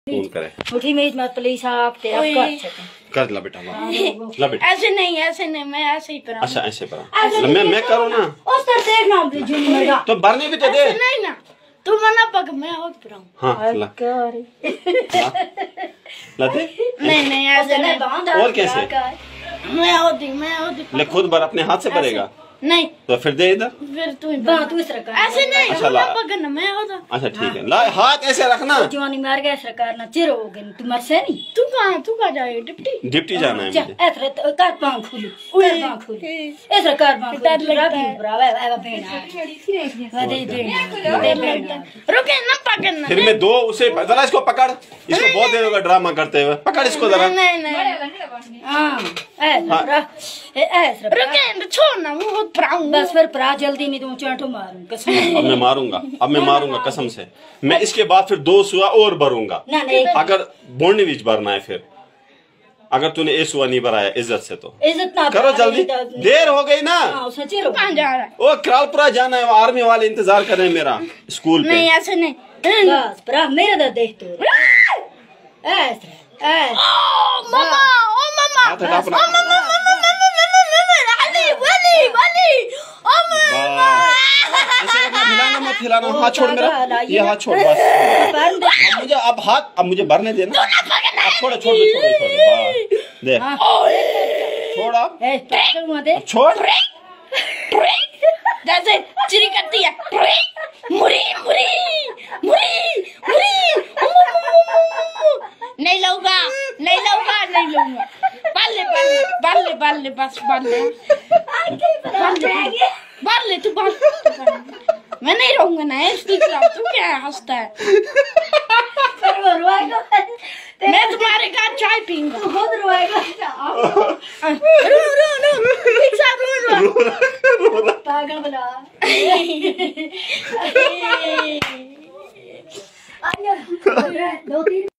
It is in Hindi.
फोन करे उठी मेज मत प्लीज आप तेरा कर ला बेटा ला बेटा ऐसे नहीं मैं ऐसे ही पढ़ा। अच्छा ऐसे पढ़ा मैं करूँ ना उस तरह देखना तो भरने भी तो दे नहीं ना तू मना पक मैं और पढ़ाऊँ। हाँ ला ला दे नहीं ऐसे नहीं और कैसे मैं होती ले खुद भर अपने हाथ से भरेगा नहीं तो फिर दे इधर फिर तू इस तरह ऐसे नहीं अच्छा ला पकड़ना मैं होता। अच्छा ठीक है ला हाथ ऐसे रखना जवानी मार गया सरकार ना चिर हो गए तू मर से नहीं तू कहाँ जाएगी डिप्टी डिप्टी जाना है मुझे ऐसे कर पांव खोली कर पांव खोली ऐसे कर पांव डर लगता है ब्रावा आवा बेना दे बेना रुके ना पकड़ना फिर मैं दो उसे जरा इसको पकड़ इसको बहुत देर होगा ड्रामा करते हुए पकड़ इसको जरा नहीं हाँ ऐसे रुके छोड़ना वो पढ़ाऊंगा बस फिर पढ़ा जल्दी नहीं तो चाटो मारूं कसम अब मैं मारूंगा कसम से मैं इसके बाद फिर 2 सुआ और भरूंगा अगर बोलने बीच भरना है फिर अगर तूने ए सुआ नहीं भराया इज्जत से तो इज्जत ना करो जल्दी देर हो गई ना कहाँ जा रहा है वो करालपुरा जाना है आर्मी वाले इंतजार कर रहे हैं मेरा स्कूल पे नहीं ऐसे नहीं बस पढ़ा मेरा दर्द देख तो ऐसे मामा हाथ हटा अपना हिलाना मत हिलाना हाथ छोड़ मेरा ये हाथ छोड़ बस अब मुझे भरने देना अब छोड़ दे छोड़ जैसे चिरी करती है मुरी मुरी मुरी मुरी नहीं लूंगा बाल बस बाल ले तू मैं नहीं रहूंगा ना इसकी खिलाफ तू क्या हंसता है मैं तुम्हारे घर चाय पीऊंगा खुद रोएगा रो पागल बना दो तीन